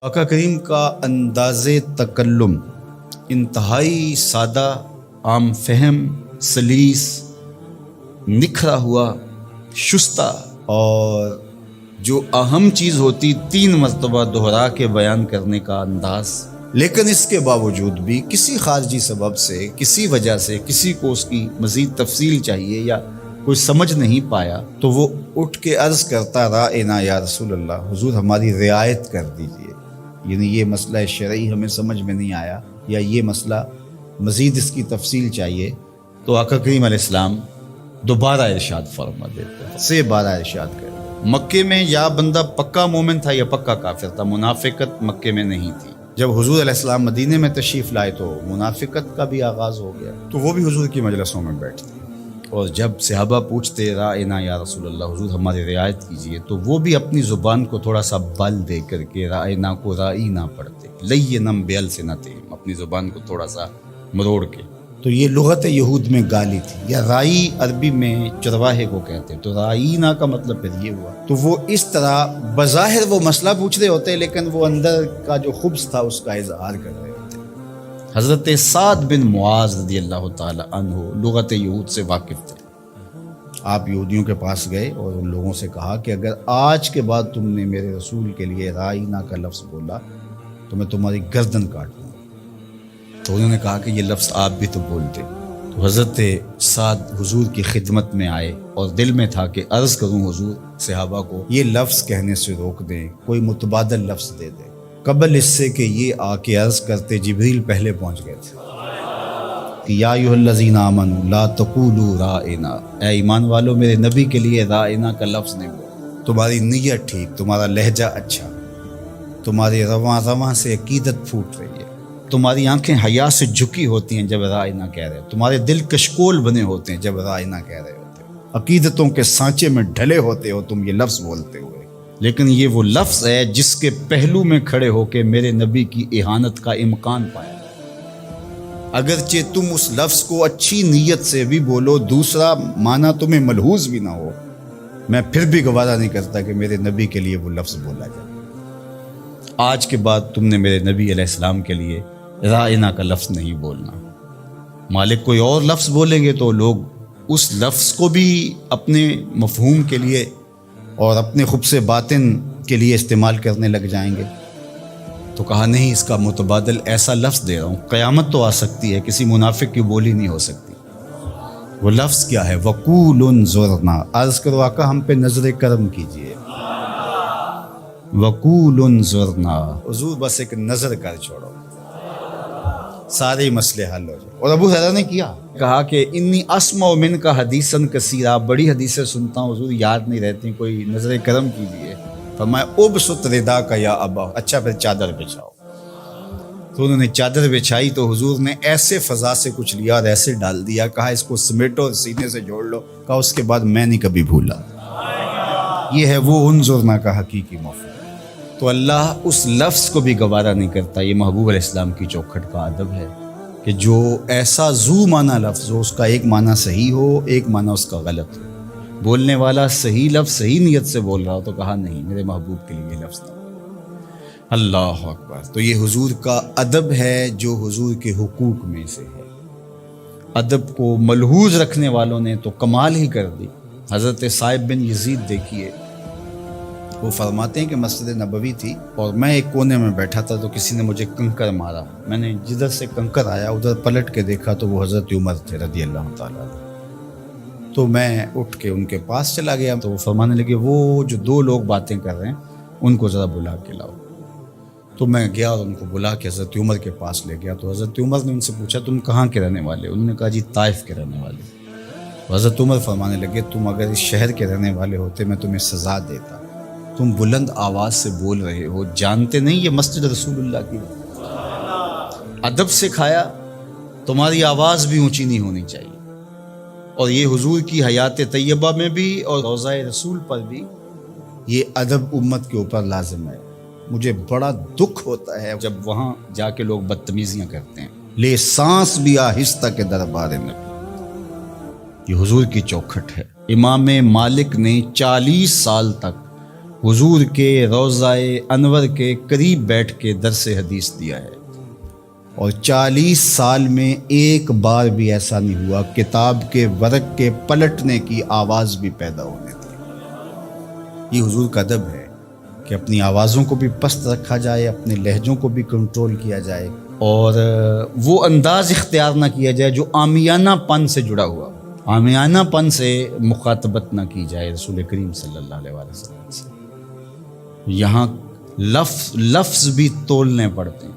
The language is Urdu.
آقا کریم کا انداز تکلم انتہائی سادہ، عام فہم، سلیس، نکھرا ہوا، شستہ، اور جو اہم چیز ہوتی 3 مرتبہ دہرا کے بیان کرنے کا انداز۔ لیکن اس کے باوجود بھی کسی خارجی سبب سے، کسی وجہ سے، کسی کو اس کی مزید تفصیل چاہیے یا کوئی سمجھ نہیں پایا تو وہ اٹھ کے عرض کرتا رائنا یا رسول اللہ، حضور ہماری رعایت کر دیجیے، یعنی یہ مسئلہ شرعی ہمیں سمجھ میں نہیں آیا یا یہ مسئلہ مزید اس کی تفصیل چاہیے، تو آقا کریم علیہ السلام دوبارہ ارشاد فرما دیتے سے 12 ارشاد کر۔ مکے میں یا بندہ پکا مومن تھا یا پکا کافر تھا، منافقت مکے میں نہیں تھی۔ جب حضور علیہ السلام مدینے میں تشریف لائے تو منافقت کا بھی آغاز ہو گیا، تو وہ بھی حضور کی مجلسوں میں بیٹھتے، اور جب صحابہ پوچھتے رائنا یا رسول اللہ، حضور ہماری رعایت کیجیے، تو وہ بھی اپنی زبان کو تھوڑا سا بل دے کر کے رائنا کو رائی نہ پڑھتے، لینم بِأَلْسِنَتِهِمْ، اپنی زبان کو تھوڑا سا مروڑ کے۔ تو یہ لغت یہود میں گالی تھی، یا رائی عربی میں چرواہے کو کہتے، تو رائینا کا مطلب پھر یہ ہوا۔ تو وہ اس طرح بظاہر وہ مسئلہ پوچھ رہے ہوتے لیکن وہ اندر کا جو خبث تھا اس کا اظہار کر رہے ہوتے۔ حضرت سعد بن معاذ رضی اللہ تعالی عنہ لغت یہود سے واقف تھے۔ آپ یہودیوں کے پاس گئے اور ان لوگوں سے کہا کہ اگر آج کے بعد تم نے میرے رسول کے لیے رائینا کا لفظ بولا تو میں تمہاری گردن کاٹ دوں۔ تو انہوں نے کہا کہ یہ لفظ آپ بھی تو بولتے۔ تو حضرت سعد حضور کی خدمت میں آئے اور دل میں تھا کہ عرض کروں حضور صحابہ کو یہ لفظ کہنے سے روک دیں، کوئی متبادل لفظ دے دیں۔ قبل اس سے کہ یہ آ کے عرض کرتے جبریل پہلے پہنچ گئے تھے کہ یا ایھا الذین آمنوا لا تقولوا رائنا، اے ایمان والو میرے نبی کے لیے رائنا کا لفظ نہیں بولو۔ تمہاری نیت ٹھیک، تمہارا لہجہ اچھا، تمہاری رواں رواں سے عقیدت پھوٹ رہی ہے، تمہاری آنکھیں حیا سے جھکی ہوتی ہیں جب رائنا کہہ رہے ہو، تمہارے دل کشکول بنے ہوتے ہیں جب رائنا کہہ رہے ہوتے ہو، عقیدتوں کے سانچے میں ڈھلے ہوتے ہو تم یہ لفظ بولتے ہوئے، لیکن یہ وہ لفظ ہے جس کے پہلو میں کھڑے ہو کے میرے نبی کی اہانت کا امکان پایا۔ اگرچہ تم اس لفظ کو اچھی نیت سے بھی بولو، دوسرا معنی تمہیں ملحوظ بھی نہ ہو، میں پھر بھی گوارہ نہیں کرتا کہ میرے نبی کے لیے وہ لفظ بولا جائے۔ آج کے بعد تم نے میرے نبی علیہ السلام کے لیے رائنا کا لفظ نہیں بولنا۔ مالک کوئی اور لفظ بولیں گے تو لوگ اس لفظ کو بھی اپنے مفہوم کے لیے اور اپنے خبث باطن کے لیے استعمال کرنے لگ جائیں گے۔ تو کہا نہیں، اس کا متبادل ایسا لفظ دے رہا ہوں، قیامت تو آ سکتی ہے، کسی منافق کی بولی نہیں ہو سکتی۔ وہ لفظ کیا ہے؟ وَقُولُ انظُرْنَا، عرض کرو آقا ہم پہ نظر کرم کیجئے۔ وَقُولُ انظُرْنَا، حضور بس ایک نظر کر چھوڑو، سارے مسئلے حل ہو جائے۔ اور ابو ہریرہ نے کہا کہ انی اسمع منک حدیثا کثیرا، بڑی حدیثیں سنتا ہوں حضور، یاد نہیں رہتی، کوئی نظر کرم کیجیے۔ فرمایا ابسط رداک یا ابا، اچھا پھر چادر بچھاؤ۔ تو انہوں نے چادر بچھائی تو حضور نے ایسے فضا سے کچھ لیا اور ایسے ڈال دیا، کہا اس کو سمیٹو اور سینے سے جوڑ لو، کہا اس کے بعد میں نہیں کبھی بھولا۔ یہ ہے وہ انظرنا کا حقیقی مفہوم۔ تو اللہ اس لفظ کو بھی گوارہ نہیں کرتا۔ یہ محبوب علیہ السلام کی چوکھٹ کا ادب ہے کہ جو ایسا ذو معنی لفظ ہو، اس کا ایک معنی صحیح ہو، ایک معنی اس کا غلط ہو، بولنے والا صحیح لفظ صحیح نیت سے بول رہا ہو تو کہا نہیں، میرے محبوب کے لیے یہ لفظ نہیں۔ اللہ اکبر۔ تو یہ حضور کا ادب ہے جو حضور کے حقوق میں سے ہے۔ ادب کو ملحوظ رکھنے والوں نے تو کمال ہی کر دی۔ حضرت صائب بن یزید دیکھیے، وہ فرماتے ہیں کہ مسجد نبوی تھی اور میں ایک کونے میں بیٹھا تھا تو کسی نے مجھے کنکر مارا، میں نے جدھر سے کنکر آیا ادھر پلٹ کے دیکھا تو وہ حضرت عمر تھے رضی اللہ تعالیٰ عنہ۔ تو میں اٹھ کے ان کے پاس چلا گیا تو وہ فرمانے لگے وہ جو 2 لوگ باتیں کر رہے ہیں ان کو ذرا بلا کے لاؤ۔ تو میں گیا اور ان کو بلا کے حضرت عمر کے پاس لے گیا تو حضرت عمر نے ان سے پوچھا تم کہاں کے رہنے والے؟ انہوں نے کہا جی طائف کے رہنے والے۔ حضرت عمر فرمانے لگے تم اگر اس شہر کے رہنے والے ہوتے میں تمہیں سزا دیتا، تم بلند آواز سے بول رہے ہو، جانتے نہیں یہ مسجد رسول اللہ کی ادب سکھایا، تمہاری آواز بھی اونچی نہیں ہونی چاہیے۔ اور یہ حضور کی حیات طیبہ میں بھی اور روضہ رسول پر بھی یہ ادب امت کے اوپر لازم ہے۔ مجھے بڑا دکھ ہوتا ہے جب وہاں جا کے لوگ بدتمیزیاں کرتے ہیں۔ لے سانس بھی آہستہ کے دربار نبی، یہ حضور کی چوکھٹ ہے۔ امام مالک نے 40 سال تک حضور کے روضہ انور کے قریب بیٹھ کے درس حدیث دیا ہے، اور 40 سال میں ایک بار بھی ایسا نہیں ہوا کتاب کے ورق کے پلٹنے کی آواز بھی پیدا ہونے دی۔ یہ حضور کا ادب ہے کہ اپنی آوازوں کو بھی پست رکھا جائے، اپنے لہجوں کو بھی کنٹرول کیا جائے، اور وہ انداز اختیار نہ کیا جائے جو عامیانہ پن سے جڑا ہوا، عامیانہ پن سے مخاطبت نہ کی جائے رسول کریم صلی اللہ علیہ وسلم سے۔ یہاں لفظ بھی تولنے پڑتے ہیں۔